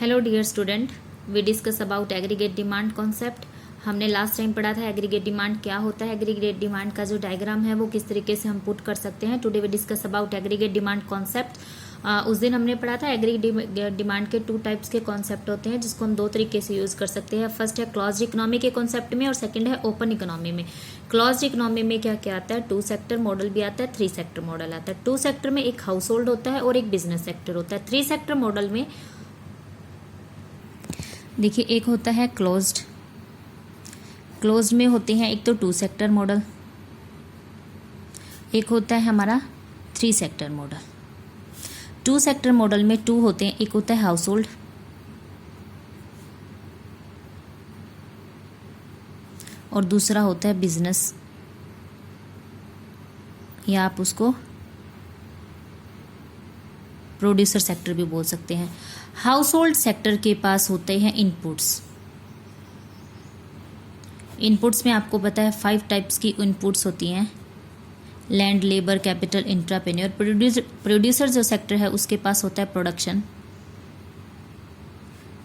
Hello dear student, we discuss about aggregate demand concept. हमने last time पढ़ा था aggregate demand क्या होता है। एग्रीगेट डिमांड का जो डायग्राम है वो किस तरीके से हम पुट कर सकते हैं। Today we discuss about aggregate demand concept. उस दिन हमने पढ़ा था एग्रीगेट डिमांड के 2 टाइप्स के कॉन्सेप्ट होते हैं जिसको हम 2 तरीके से यूज कर सकते हैं। फर्स्ट है क्लोज्ड इकोनॉमी के कॉन्सेप्ट में और सेकंड है ओपन इकोनॉमी में। क्लोज्ड इकोनॉमी में क्या क्या आता है, 2 सेक्टर मॉडल भी आता है, 3 सेक्टर मॉडल आता है। 2 सेक्टर में एक हाउस होल्ड होता है और एक बिजनेस सेक्टर होता है। 3 सेक्टर मॉडल में देखिए एक होता है क्लोज्ड में होते हैं एक तो 2 सेक्टर मॉडल, एक होता है हमारा 3 सेक्टर मॉडल। 2 सेक्टर मॉडल में 2 होते हैं, एक होता है हाउस होल्ड और दूसरा होता है बिजनेस, या आप उसको प्रोड्यूसर सेक्टर भी बोल सकते हैं। हाउस होल्ड सेक्टर के पास होते हैं इनपुट्स में आपको पता है 5 टाइप्स की इनपुट्स होती हैं, land, labour, capital, intrapreneur. Producer जो सेक्टर है उसके पास होता है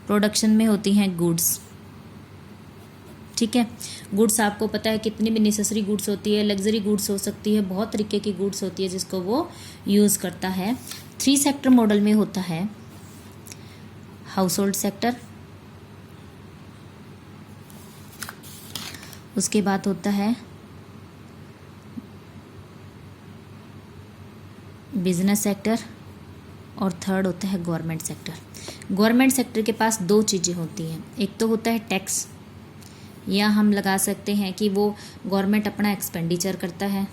प्रोडक्शन में होती हैं गुड्स। ठीक है, गुड्स आपको पता है कितनी भी नेसेसरी गुड्स होती है, लग्जरी गुड्स हो सकती है, बहुत तरीके की गुड्स होती है जिसको वो यूज करता है। 3 सेक्टर मॉडल में होता है हाउस होल्ड सेक्टर, उसके बाद होता है बिजनेस सेक्टर और थर्ड होता है गवर्नमेंट सेक्टर। गवर्नमेंट सेक्टर के पास 2 चीज़ें होती हैं, एक तो होता है टैक्स, या हम लगा सकते हैं कि वो गवर्नमेंट अपना एक्सपेंडिचर करता है।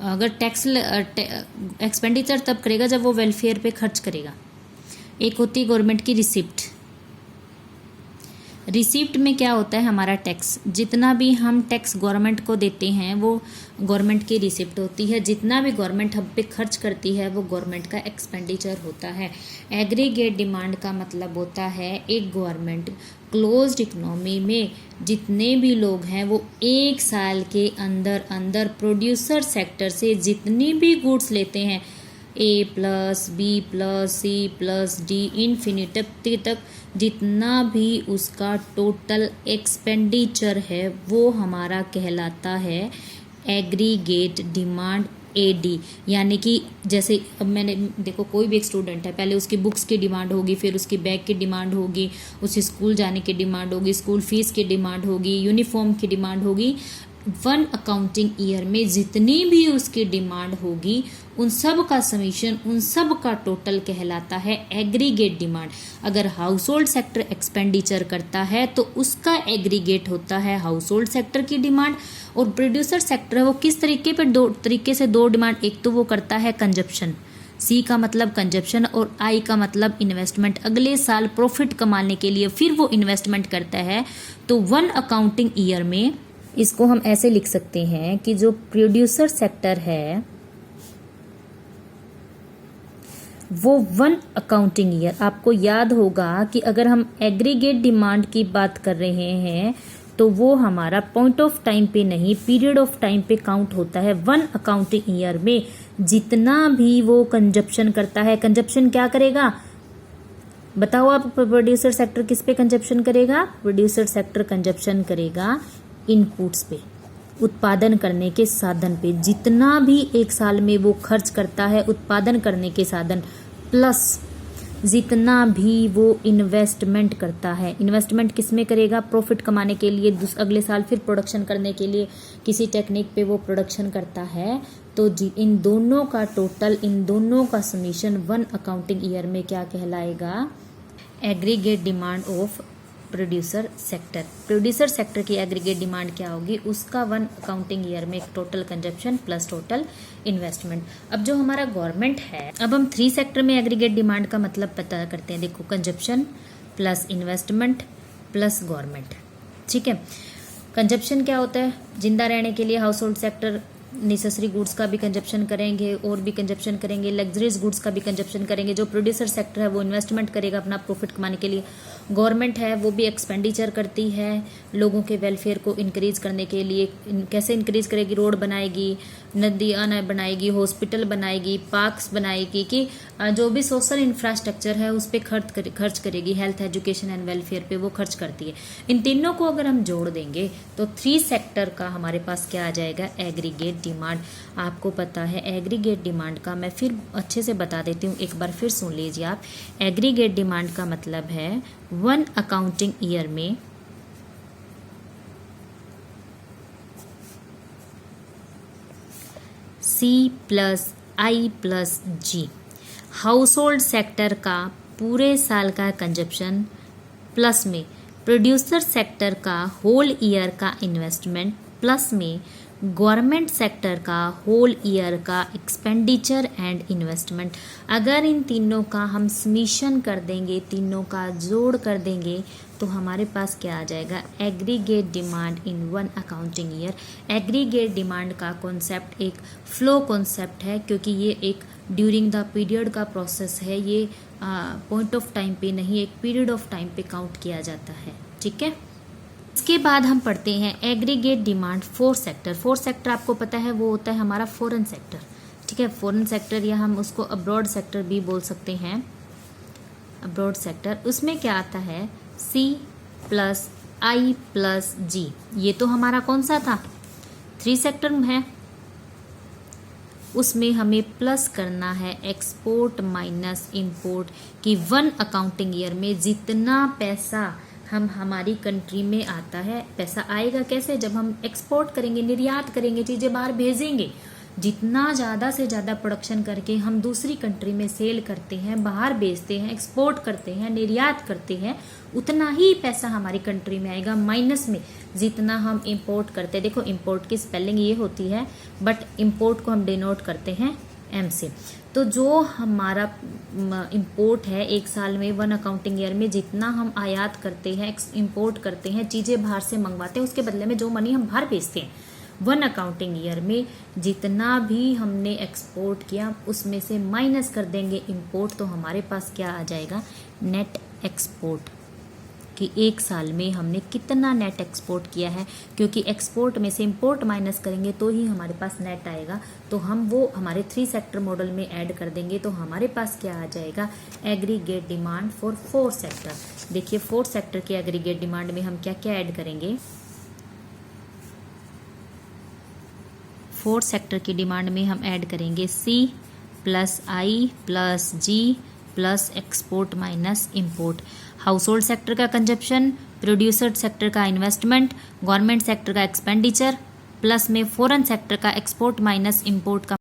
अगर टैक्स एक्सपेंडिचर तब करेगा जब वो वेलफेयर पे खर्च करेगा। एक होती है गवर्नमेंट की रिसिप्ट में क्या होता है हमारा टैक्स, जितना भी हम टैक्स गवर्नमेंट को देते हैं वो गवर्नमेंट की रिसिप्ट होती है। जितना भी गवर्नमेंट हम पे खर्च करती है वो गवर्नमेंट का एक्सपेंडिचर होता है। एग्रीगेट डिमांड का मतलब होता है एक गवर्नमेंट क्लोज्ड इकोनॉमी में जितने भी लोग हैं वो 1 साल के अंदर अंदर प्रोड्यूसर सेक्टर से जितनी भी गुड्स लेते हैं, A+, B+, C+, D infinity तक जितना भी उसका टोटल एक्सपेंडिचर है वो हमारा कहलाता है एग्रीगेट डिमांड AD। यानी कि जैसे अब मैंने देखो कोई भी एक स्टूडेंट है, पहले उसकी बुक्स की डिमांड होगी, फिर उसकी बैग की डिमांड होगी, उसे स्कूल जाने की डिमांड होगी, स्कूल फीस की डिमांड होगी, यूनिफॉर्म की डिमांड होगी। 1 अकाउंटिंग ईयर में जितनी भी उसकी डिमांड होगी उन सब का समीशन, उन सब का टोटल कहलाता है एग्रीगेट डिमांड। अगर हाउस होल्ड सेक्टर एक्सपेंडिचर करता है तो उसका एग्रीगेट होता है हाउस होल्ड सेक्टर की डिमांड, और प्रोड्यूसर सेक्टर है वो किस तरीके पे 2 तरीके से 2 डिमांड, एक तो वो करता है कंजप्शन, C का मतलब कंजप्शन और I का मतलब इन्वेस्टमेंट। अगले साल प्रॉफिट कमाने के लिए फिर वो इन्वेस्टमेंट करता है। तो 1 अकाउंटिंग ईयर में इसको हम ऐसे लिख सकते हैं कि जो प्रोड्यूसर सेक्टर है वो 1 अकाउंटिंग ईयर, आपको याद होगा कि अगर हम एग्रीगेट डिमांड की बात कर रहे हैं तो वो हमारा पॉइंट ऑफ टाइम पे नहीं, पीरियड ऑफ टाइम पे काउंट होता है। 1 अकाउंटिंग ईयर में जितना भी वो कंजप्शन करता है, कंजप्शन क्या करेगा बताओ आप, प्रोड्यूसर सेक्टर किस पे कंजप्शन करेगा? प्रोड्यूसर सेक्टर कंजप्शन करेगा इनपुट्स पे, उत्पादन करने के साधन पे। जितना भी 1 साल में वो खर्च करता है उत्पादन करने के साधन, प्लस जितना भी वो इन्वेस्टमेंट करता है। इन्वेस्टमेंट किस में करेगा? प्रॉफिट कमाने के लिए, अगले साल फिर प्रोडक्शन करने के लिए किसी टेक्निक पे वो प्रोडक्शन करता है। तो इन दोनों का टोटल, इन दोनों का समीशन 1 अकाउंटिंग ईयर में क्या कहलाएगा? Aggregate demand of producer sector. Producer sector की एग्रीगेट डिमांड क्या होगी? उसका 1 अकाउंटिंग ईयर में total consumption plus total investment. अब जो हमारा गवर्नमेंट है, अब हम 3 सेक्टर में एग्रीगेट डिमांड का मतलब पता करते हैं। देखो, consumption plus investment plus government. ठीक है, कंजप्शन क्या होता है? जिंदा रहने के लिए house hold sector necessary goods का भी कंजप्शन करेंगे और भी कंजप्शन करेंगे, लग्जरीज गुड्स का भी कंजप्शन करेंगे। जो प्रोड्यूसर सेक्टर है वो इन्वेस्टमेंट करेगा अपना प्रॉफिट कमाने के लिए। गवर्नमेंट है वो भी एक्सपेंडिचर करती है लोगों के वेलफेयर को इंक्रीज करने के लिए। कैसे इंक्रीज करेगी? रोड बनाएगी, नदियाँ बनाएगी, हॉस्पिटल बनाएगी, पार्क्स बनाएगी, कि जो भी सोशल इंफ्रास्ट्रक्चर है उस पर खर्च करेगी, हेल्थ, एजुकेशन एंड वेलफेयर पे वो खर्च करती है। इन तीनों को अगर हम जोड़ देंगे तो 3 सेक्टर का हमारे पास क्या आ जाएगा, एग्रीगेट डिमांड। आपको पता है एग्रीगेट डिमांड का मैं फिर अच्छे से बता देती हूँ, एक बार फिर सुन लीजिए आप। एग्रीगेट डिमांड का मतलब है 1 अकाउंटिंग ईयर में C+I+G हाउस होल्ड सेक्टर का पूरे साल का कंजप्शन प्लस में प्रोड्यूसर सेक्टर का होल ईयर का इन्वेस्टमेंट प्लस में गवर्नमेंट सेक्टर का होल ईयर का एक्सपेंडिचर एंड इन्वेस्टमेंट। अगर इन तीनों का हम समीशन कर देंगे, तीनों का जोड़ कर देंगे तो हमारे पास क्या आ जाएगा, aggregate demand in 1 accounting year. Aggregate demand का कॉन्सेप्ट एक फ्लो कॉन्सेप्ट है, क्योंकि ये एक ड्यूरिंग द पीरियड का प्रोसेस है, ये पॉइंट ऑफ टाइम पे नहीं, एक पीरियड ऑफ टाइम पे काउंट किया जाता है। ठीक है, इसके बाद हम पढ़ते हैं aggregate demand for sector. For sector आपको पता है वो होता है हमारा फॉरेन सेक्टर। ठीक है, फॉरेन सेक्टर या हम उसको अब्रॉड सेक्टर भी बोल सकते हैं, अब्रॉड सेक्टर। उसमें क्या आता है, C+I+G। ये तो हमारा कौन सा था, 3 सेक्टर है, उसमें हमें प्लस करना है एक्सपोर्ट माइनस इंपोर्ट की 1 अकाउंटिंग ईयर में जितना पैसा हमारी कंट्री में आता है। पैसा आएगा कैसे, जब हम एक्सपोर्ट करेंगे, निर्यात करेंगे, चीज़ें बाहर भेजेंगे। जितना ज़्यादा से ज़्यादा प्रोडक्शन करके हम दूसरी कंट्री में सेल करते हैं, बाहर बेचते हैं, एक्सपोर्ट करते हैं, निर्यात करते हैं, उतना ही पैसा हमारी कंट्री में आएगा। माइनस में जितना हम इंपोर्ट करते हैं, देखो इंपोर्ट की स्पेलिंग ये होती है, बट इंपोर्ट को हम डिनोट करते हैं M से। तो जो हमारा इंपोर्ट है एक साल में 1 अकाउंटिंग ईयर में जितना हम आयात करते हैं, इंपोर्ट करते हैं, चीज़ें बाहर से मंगवाते हैं, उसके बदले में जो मनी हम बाहर बेचते हैं, 1 अकाउंटिंग ईयर में जितना भी हमने एक्सपोर्ट किया उसमें से माइनस कर देंगे इंपोर्ट, तो हमारे पास क्या आ जाएगा, नेट एक्सपोर्ट, कि एक साल में हमने कितना नेट एक्सपोर्ट किया है। क्योंकि एक्सपोर्ट में से इंपोर्ट माइनस करेंगे तो ही हमारे पास नेट आएगा, तो हम वो हमारे 3 सेक्टर मॉडल में ऐड कर देंगे, तो हमारे पास क्या आ जाएगा, एग्रीगेट डिमांड फॉर 4 सेक्टर। देखिए 4 सेक्टर के एग्रीगेट डिमांड में हम क्या क्या ऐड करेंगे, 4 सेक्टर की डिमांड में हम ऐड करेंगे C+I+G plus export minus import. House hold sector का कंजप्शन, प्रोड्यूसर सेक्टर का इन्वेस्टमेंट, गवर्नमेंट सेक्टर का एक्सपेंडिचर, प्लस में फॉरेन सेक्टर का एक्सपोर्ट माइनस इंपोर्ट का